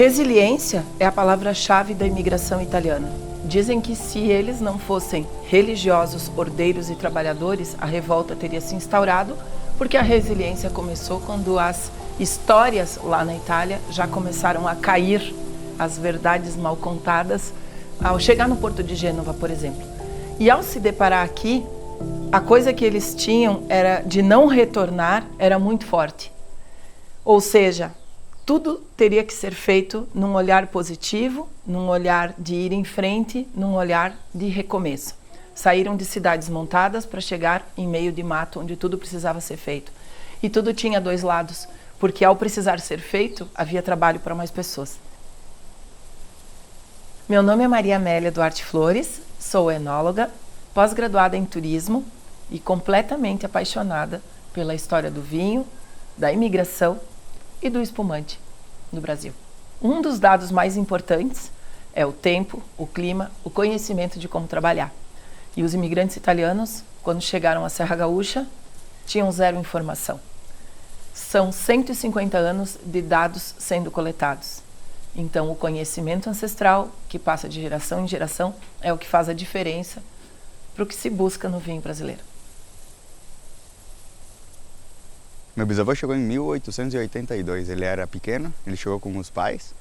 Resiliência é a palavra-chave da imigração italiana. Dizem que se eles não fossem religiosos, ordeiros e trabalhadores, a revolta teria se instaurado, porque a resiliência começou quando as histórias lá na Itália já começaram a cair, as verdades mal contadas, ao chegar no porto de Gênova, por exemplo. E ao se deparar aqui, a coisa que eles tinham era de não retornar, era muito forte. Ou seja, tudo teria que ser feito num olhar positivo, num olhar de ir em frente, num olhar de recomeço. Saíram de cidades montadas para chegar em meio de mato, onde tudo precisava ser feito. E tudo tinha dois lados, porque ao precisar ser feito, havia trabalho para mais pessoas. Meu nome é Maria Amélia Duarte Flores, sou enóloga, pós-graduada em turismo e completamente apaixonada pela história do vinho, da imigração e do espumante no Brasil. Um dos dados mais importantes é o tempo, o clima, o conhecimento de como trabalhar. E os imigrantes italianos, quando chegaram à Serra Gaúcha, tinham zero informação. São 150 anos de dados sendo coletados. Então, o conhecimento ancestral, que passa de geração em geração, é o que faz a diferença para o que se busca no vinho brasileiro. Meu bisavô chegou em 1882, ele era pequeno, ele chegou com os pais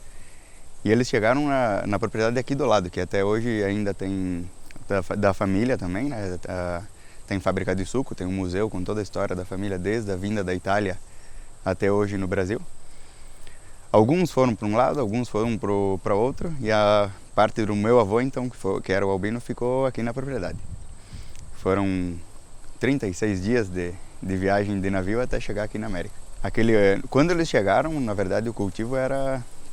e eles chegaram na propriedade aqui do lado, que até hoje ainda tem da família também, né? Tem fábrica de suco, tem um museu com toda a história da família desde a vinda da Itália até hoje no Brasil. Alguns foram para um lado, alguns foram para outro e a parte do meu avô, então, que era o Albino, ficou aqui na propriedade. Foram 36 dias de viagem de navio até chegar aqui na América. Quando eles chegaram, na verdade, o cultivo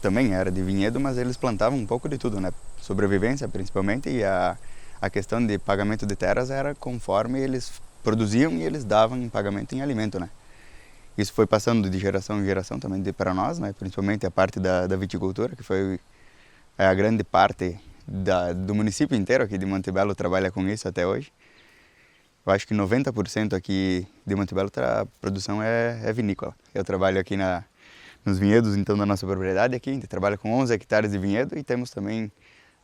também era de vinhedo, mas eles plantavam um pouco de tudo, né? Sobrevivência, principalmente, e a questão de pagamento de terras era conforme eles produziam e eles davam em pagamento em alimento, né? Isso foi passando de geração em geração também para nós, né? Principalmente a parte da viticultura, que foi a grande parte do município inteiro aqui de Montebello trabalha com isso até hoje. Eu acho que 90% aqui de Montebello a produção é vinícola. Eu trabalho aqui nos vinhedos, então, da nossa propriedade aqui. A gente trabalha com 11 hectares de vinhedo e temos também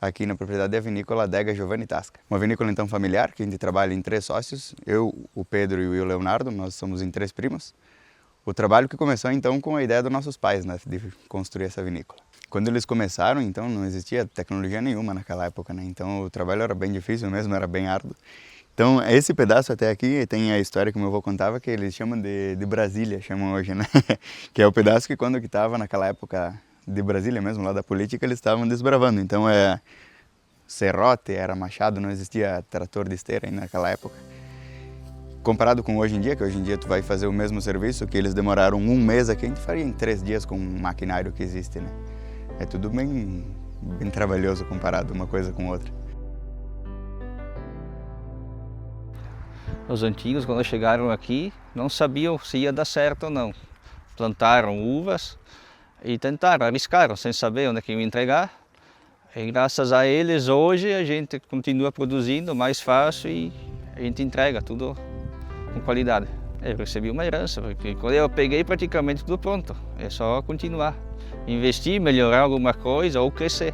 aqui na propriedade a vinícola Adega Giovanni Tasca. Uma vinícola, então, familiar, que a gente trabalha em 3 sócios. Eu, o Pedro e o Leonardo, nós somos em 3 primos. O trabalho que começou, então, com a ideia dos nossos pais, né, de construir essa vinícola. Quando eles começaram, então, não existia tecnologia nenhuma naquela época, né? Então, o trabalho era bem difícil mesmo, era bem árduo. Então, esse pedaço até aqui tem a história que o meu avô contava, que eles chamam de Brasília, chamam hoje, né? Que é o pedaço que quando estava naquela época de Brasília mesmo, lá da política, eles estavam desbravando. Então, serrote, era machado, não existia trator de esteira ainda naquela época. Comparado com hoje em dia, que hoje em dia tu vai fazer o mesmo serviço, que eles demoraram 1 mês aqui, a gente faria em 3 dias com o maquinário que existe, né? É tudo bem trabalhoso comparado uma coisa com outra. Os antigos, quando chegaram aqui, não sabiam se ia dar certo ou não. Plantaram uvas e tentaram, arriscaram, sem saber onde é que iam entregar. E graças a eles, hoje, a gente continua produzindo mais fácil e a gente entrega tudo com qualidade. Eu recebi uma herança, porque quando eu peguei praticamente tudo pronto. É só continuar. Investir, melhorar alguma coisa ou crescer.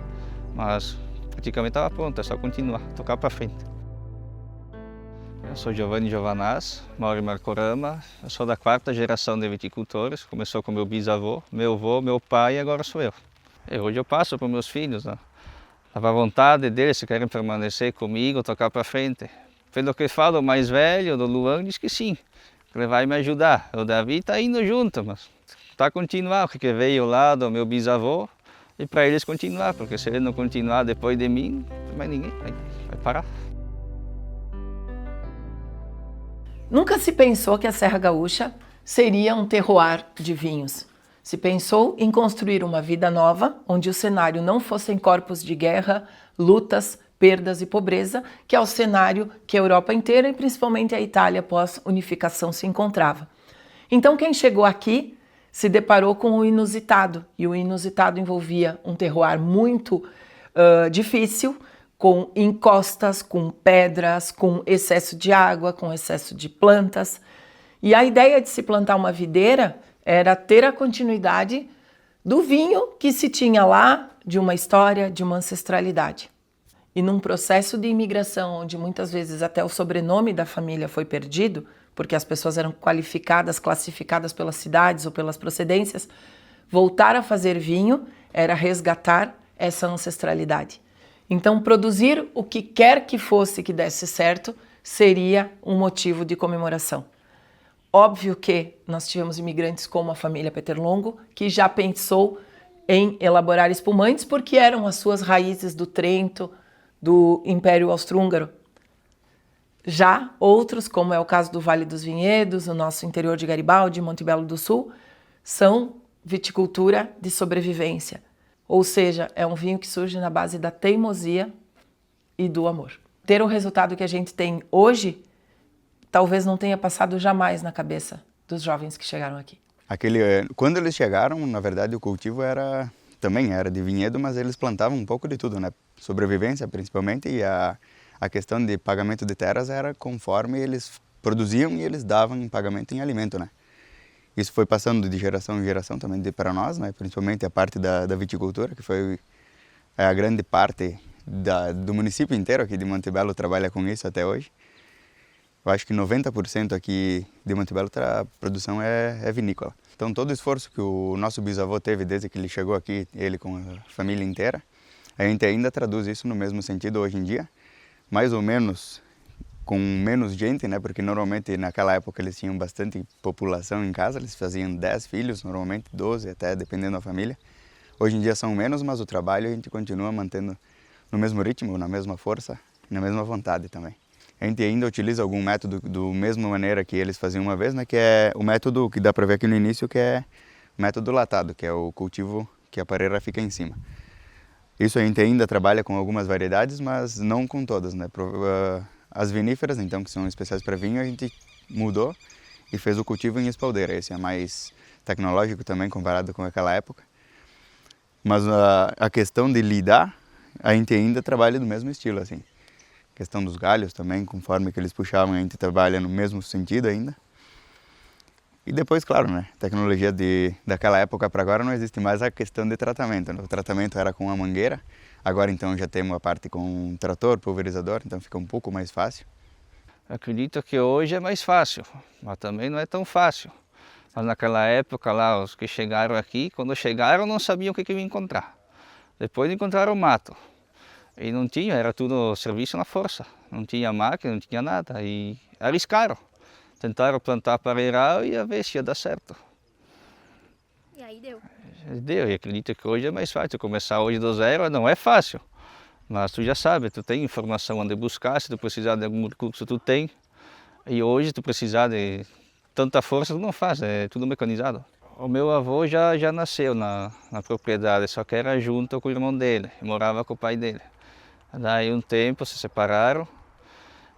Mas praticamente estava pronto, é só continuar, tocar para frente. Eu sou Giovanni Giovanaz, moro em Marcorama. Eu sou da 4ª geração de viticultores. Começou com meu bisavô, meu avô, meu pai e agora sou eu. E hoje eu passo para meus filhos, né? A vontade deles, se querem permanecer comigo, tocar para frente. Pelo que falo, o mais velho, do Luan, diz que sim, que ele vai me ajudar. O Davi está indo junto, mas está a continuar, porque veio lá do meu bisavô e para eles continuar, porque se ele não continuar depois de mim, mais ninguém vai parar. Nunca se pensou que a Serra Gaúcha seria um terroir de vinhos. Se pensou em construir uma vida nova, onde o cenário não fossem corpos de guerra, lutas, perdas e pobreza, que é o cenário que a Europa inteira e principalmente a Itália pós-unificação se encontrava. Então quem chegou aqui se deparou com o inusitado, e o inusitado envolvia um terroir muito difícil, com encostas, com pedras, com excesso de água, com excesso de plantas. E a ideia de se plantar uma videira era ter a continuidade do vinho que se tinha lá, de uma história, de uma ancestralidade. E num processo de imigração, onde muitas vezes até o sobrenome da família foi perdido, porque as pessoas eram qualificadas, classificadas pelas cidades ou pelas procedências, voltar a fazer vinho era resgatar essa ancestralidade. Então, produzir o que quer que fosse que desse certo seria um motivo de comemoração. Óbvio que nós tivemos imigrantes como a família Peterlongo, que já pensou em elaborar espumantes porque eram as suas raízes do Trento, do Império Austro-Húngaro. Já outros, como é o caso do Vale dos Vinhedos, o nosso interior de Garibaldi, Monte Belo do Sul, são viticultura de sobrevivência. Ou seja, é um vinho que surge na base da teimosia e do amor. Ter o resultado que a gente tem hoje, talvez não tenha passado jamais na cabeça dos jovens que chegaram aqui. Quando eles chegaram, na verdade, o cultivo também era de vinhedo, mas eles plantavam um pouco de tudo, né? Sobrevivência, principalmente, e a questão de pagamento de terras era conforme eles produziam e eles davam em pagamento em alimento, né? Isso foi passando de geração em geração também para nós, né? Principalmente a parte da viticultura, que foi a grande parte do município inteiro aqui de Monte Belo trabalha com isso até hoje. Eu acho que 90% aqui de Monte Belo a produção é vinícola. Então todo o esforço que o nosso bisavô teve desde que ele chegou aqui, ele com a família inteira, a gente ainda traduz isso no mesmo sentido hoje em dia, mais ou menos com menos gente, né? Porque normalmente naquela época eles tinham bastante população em casa, eles faziam 10 filhos, normalmente 12 até, dependendo da família. Hoje em dia são menos, mas o trabalho a gente continua mantendo no mesmo ritmo, na mesma força, na mesma vontade também. A gente ainda utiliza algum método do mesma maneira que eles faziam uma vez, né? Que é o método que dá para ver aqui no início, que é o método latado, que é o cultivo que a pareira fica em cima. Isso a gente ainda trabalha com algumas variedades, mas não com todas, né? As viníferas, então, que são especiais para vinho, a gente mudou e fez o cultivo em espaldeira. Esse é mais tecnológico também comparado com aquela época. Mas a questão de lidar, a gente ainda trabalha do mesmo estilo, assim. A questão dos galhos também, conforme que eles puxavam, a gente trabalha no mesmo sentido ainda. E depois, claro, né, tecnologia daquela época para agora não existe mais a questão de tratamento, né? O tratamento era com a mangueira, agora então já temos a parte com um trator, pulverizador, então fica um pouco mais fácil. Acredito que hoje é mais fácil, mas também não é tão fácil. Mas naquela época lá, os que chegaram aqui, quando chegaram não sabiam o que iam encontrar. Depois encontraram o mato. E não tinha, era tudo serviço na força. Não tinha máquina, não tinha nada. E arriscaram. Tentaram plantar pareiral e a ver se ia dar certo. E aí deu? Deu, e acredito que hoje é mais fácil. Começar hoje do zero não é fácil. Mas tu já sabe, tu tem informação onde buscar, se tu precisar de algum recurso tu tem. E hoje tu precisar de tanta força tu não faz, é tudo mecanizado. O meu avô já nasceu na propriedade, só que era junto com o irmão dele, morava com o pai dele. Daí um tempo se separaram.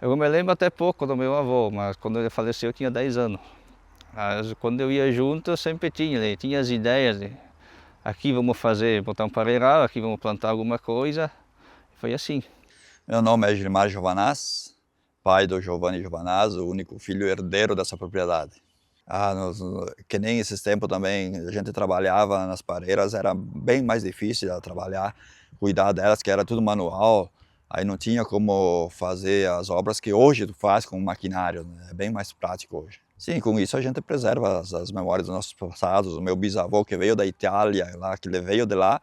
Eu me lembro até pouco do meu avô, mas quando ele faleceu eu tinha 10 anos. Mas quando eu ia junto eu sempre tinha as ideias de aqui vamos botar um pareiral, aqui vamos plantar alguma coisa. Foi assim. Meu nome é Gilmar Giovanaz, pai do Giovanni Giovanaz, o único filho herdeiro dessa propriedade. Que nem esses tempos também, a gente trabalhava nas pareiras, era bem mais difícil de trabalhar, cuidar delas, que era tudo manual. Aí não tinha como fazer as obras que hoje tu faz com maquinário, né? É bem mais prático hoje. Sim, com isso a gente preserva as memórias dos nossos passados. O meu bisavô que veio da Itália, lá, que ele veio de lá,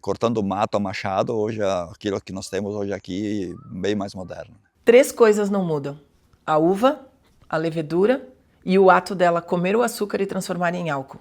cortando mato a machado, hoje aquilo que nós temos hoje aqui bem mais moderno. 3 coisas não mudam: a uva, a levedura e o ato dela comer o açúcar e transformar em álcool.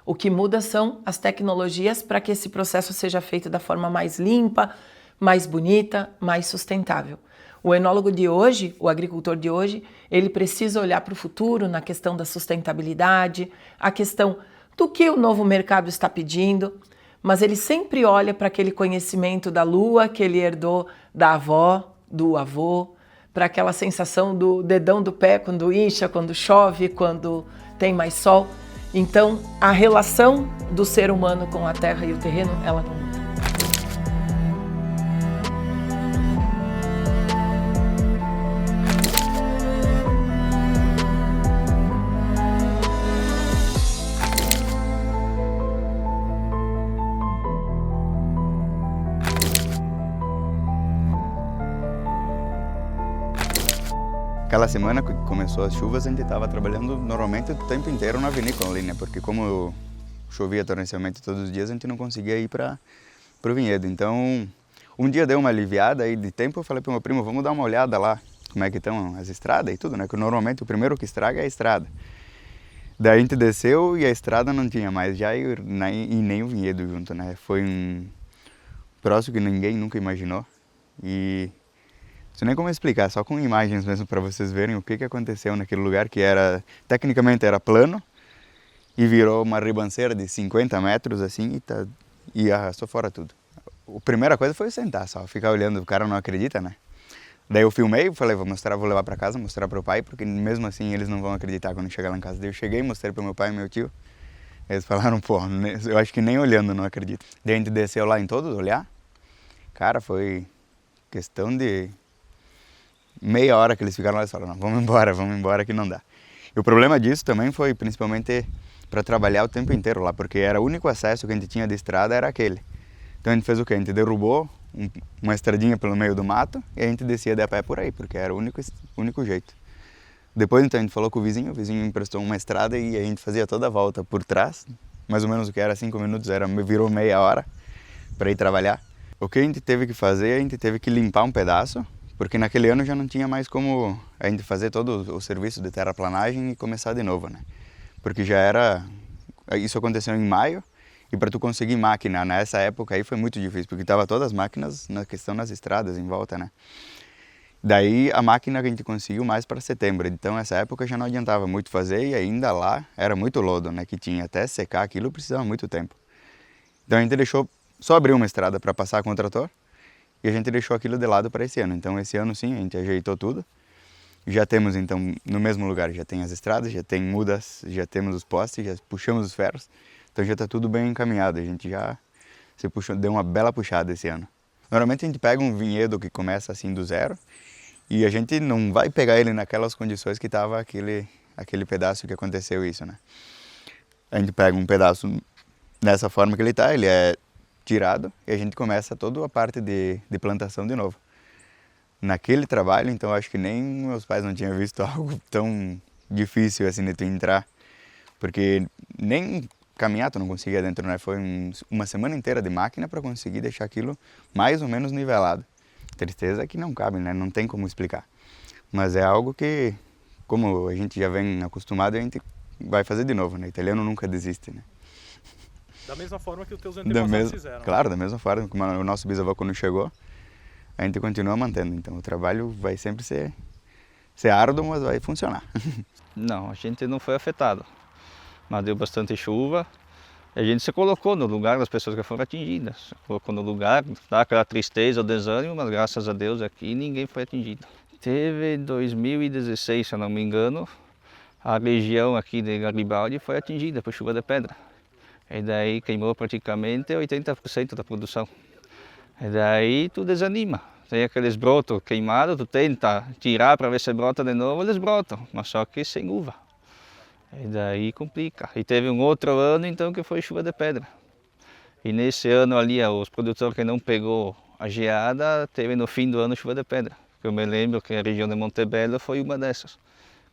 O que muda são as tecnologias para que esse processo seja feito da forma mais limpa, mais bonita, mais sustentável. O enólogo de hoje, o agricultor de hoje, ele precisa olhar para o futuro na questão da sustentabilidade, a questão do que o novo mercado está pedindo, mas ele sempre olha para aquele conhecimento da lua que ele herdou da avó, do avô, para aquela sensação do dedão do pé quando incha, quando chove, quando tem mais sol. Então, a relação do ser humano com a terra e o terreno, ela não muda. Aquela semana que começou as chuvas, a gente estava trabalhando normalmente o tempo inteiro na vinícola ali, né? Porque como chovia torrencialmente todos os dias, a gente não conseguia ir para o vinhedo. Então, um dia deu uma aliviada aí de tempo, eu falei para o meu primo, vamos dar uma olhada lá, como é que estão as estradas e tudo, né? Que normalmente o primeiro que estraga é a estrada. Daí a gente desceu e a estrada não tinha mais já e nem o vinhedo junto, né? Foi um troço que ninguém nunca imaginou e não sei nem como explicar, só com imagens mesmo para vocês verem o que aconteceu naquele lugar que era, tecnicamente era plano e virou uma ribanceira de 50 metros assim e arrastou fora tudo. A primeira coisa foi sentar só, ficar olhando, o cara não acredita, né? Daí eu filmei, falei, vou levar para casa, mostrar para o pai, porque mesmo assim eles não vão acreditar quando chegar lá em casa. Daí eu cheguei, mostrei para meu pai e meu tio. Eles falaram, pô, eu acho que nem olhando não acredito. Daí a gente desceu lá em todos olhar. Cara, foi questão de meia hora que eles ficaram lá e falaram, não, vamos embora que não dá. E o problema disso também foi principalmente para trabalhar o tempo inteiro lá, porque era o único acesso que a gente tinha de estrada era aquele. Então a gente fez o quê? A gente derrubou uma estradinha pelo meio do mato e a gente descia de a pé por aí, porque era o único jeito. Depois então a gente falou com o vizinho emprestou uma estrada e a gente fazia toda a volta por trás, mais ou menos o que era 5 minutos, virou meia hora para ir trabalhar. O que a gente teve que fazer, a gente teve que limpar um pedaço, porque naquele ano já não tinha mais como a gente fazer todo o serviço de terraplanagem e começar de novo, né? Porque isso aconteceu em maio, e para tu conseguir máquina nessa época aí foi muito difícil, porque tava todas as máquinas na questão nas estradas em volta, né? Daí a máquina que a gente conseguiu mais para setembro, então essa época já não adiantava muito fazer e ainda lá era muito lodo, né? Que tinha até secar aquilo precisava muito tempo. Então a gente só abriu uma estrada para passar com o trator e a gente deixou aquilo de lado para esse ano. Então esse ano sim, a gente ajeitou tudo. Já temos então no mesmo lugar, já tem as estradas, já tem mudas, já temos os postes, já puxamos os ferros. Então já está tudo bem encaminhado, a gente já deu uma bela puxada esse ano. Normalmente a gente pega um vinhedo que começa assim do zero e a gente não vai pegar ele naquelas condições que estava aquele pedaço que aconteceu isso, né? A gente pega um pedaço nessa forma que ele está, ele é tirado e a gente começa toda a parte de plantação de novo. Naquele trabalho, então acho que nem meus pais não tinham visto algo tão difícil assim de tu entrar, porque nem caminhar tu não conseguia dentro, né? Foi uma semana inteira de máquina para conseguir deixar aquilo mais ou menos nivelado. Tristeza que não cabe, né? Não tem como explicar. Mas é algo que, como a gente já vem acostumado, a gente vai fazer de novo, né? Italiano nunca desiste, né? Da mesma forma que os teus antepassados fizeram. Claro, da mesma forma como o nosso bisavô quando chegou, a gente continua mantendo. Então o trabalho vai sempre ser árduo, mas vai funcionar. Não, a gente não foi afetado. Mas deu bastante chuva, e a gente se colocou no lugar das pessoas que foram atingidas. Se colocou no lugar, dá aquela tristeza, o desânimo, mas graças a Deus aqui ninguém foi atingido. Teve em 2016, se eu não me engano, a região aqui de Garibaldi foi atingida por chuva de pedra. E daí queimou praticamente 80% da produção. E daí tu desanima. Tem aqueles brotos queimados, tu tenta tirar para ver se brota de novo, eles brotam, mas só que sem uva. E daí complica. E teve um outro ano então que foi chuva de pedra. E nesse ano ali, os produtores que não pegou a geada, teve no fim do ano chuva de pedra. Eu me lembro que a região de Montebello foi uma dessas,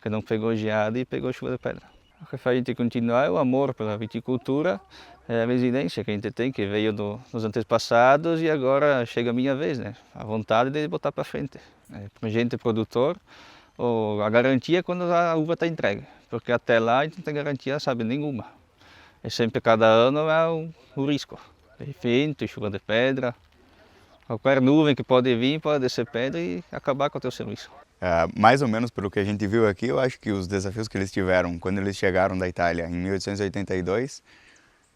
que não pegou geada e pegou chuva de pedra. O que faz a gente continuar é o amor pela viticultura, é a resiliência que a gente tem, que veio dos antepassados e agora chega a minha vez, né? A vontade de botar para frente. Para a gente produtor, a garantia é quando a uva está entregue, porque até lá a gente não tem garantia, sabe, nenhuma. É sempre cada ano é um risco. Vento, chuva de pedra, qualquer nuvem que pode vir pode descer pedra e acabar com o teu serviço. Mais ou menos pelo que a gente viu aqui, eu acho que os desafios que eles tiveram quando eles chegaram da Itália em 1882,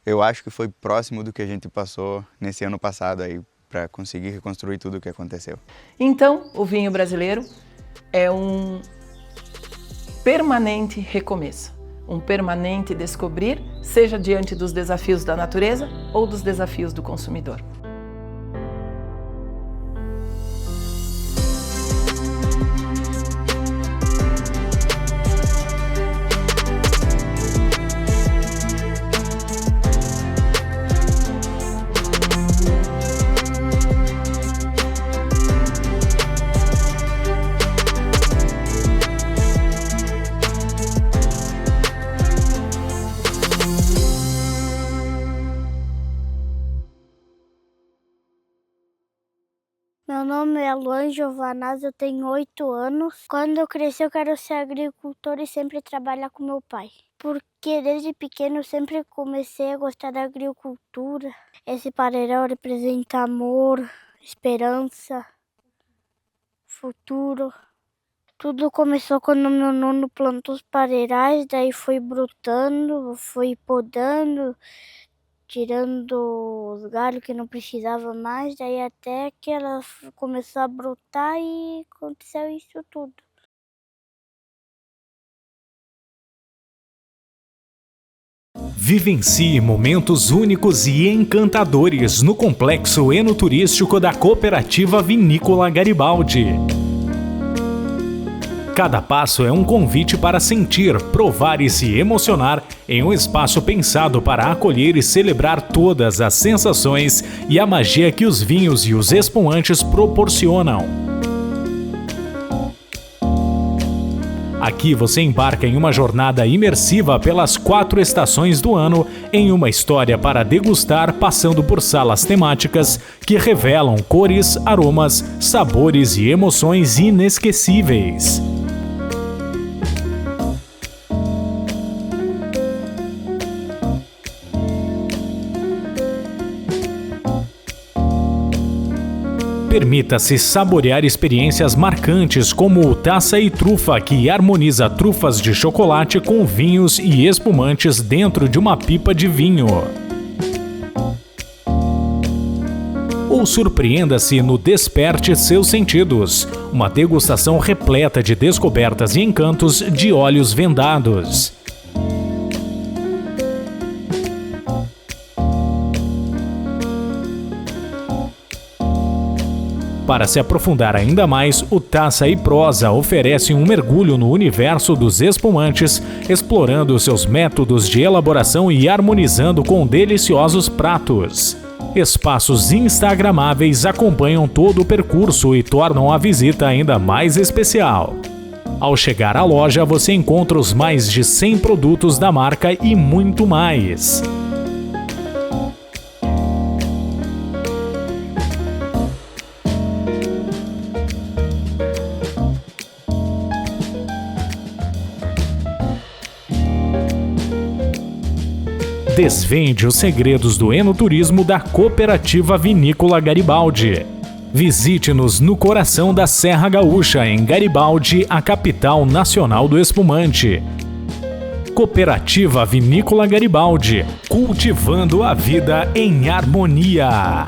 eu acho que foi próximo do que a gente passou nesse ano passado aí para conseguir reconstruir tudo o que aconteceu. Então, o vinho brasileiro é um permanente recomeço, um permanente descobrir, seja diante dos desafios da natureza ou dos desafios do consumidor. nome é Luan Giovanaz, eu tenho 8 anos. Quando eu crescer, eu quero ser agricultor e sempre trabalhar com meu pai. Porque desde pequeno eu sempre comecei a gostar da agricultura. Esse pareirão representa amor, esperança, futuro. Tudo começou quando meu nono plantou os pareirais, daí foi brotando, foi podando, tirando os galhos que não precisava mais, daí até que ela começou a brotar e aconteceu isso tudo. Vivencie momentos únicos e encantadores no complexo enoturístico da Cooperativa Vinícola Garibaldi. Cada passo é um convite para sentir, provar e se emocionar em um espaço pensado para acolher e celebrar todas as sensações e a magia que os vinhos e os espumantes proporcionam. Aqui você embarca em uma jornada imersiva pelas 4 estações do ano, em uma história para degustar, passando por salas temáticas que revelam cores, aromas, sabores e emoções inesquecíveis. Permita-se saborear experiências marcantes como o Taça e Trufa, que harmoniza trufas de chocolate com vinhos e espumantes dentro de uma pipa de vinho. Ou surpreenda-se no Desperte Seus Sentidos, uma degustação repleta de descobertas e encantos de olhos vendados. Para se aprofundar ainda mais, o Taça e Prosa oferece um mergulho no universo dos espumantes, explorando seus métodos de elaboração e harmonizando com deliciosos pratos. Espaços instagramáveis acompanham todo o percurso e tornam a visita ainda mais especial. Ao chegar à loja, você encontra os mais de 100 produtos da marca e muito mais. Desvende os segredos do enoturismo da Cooperativa Vinícola Garibaldi. Visite-nos no coração da Serra Gaúcha, em Garibaldi, a capital nacional do espumante. Cooperativa Vinícola Garibaldi, cultivando a vida em harmonia.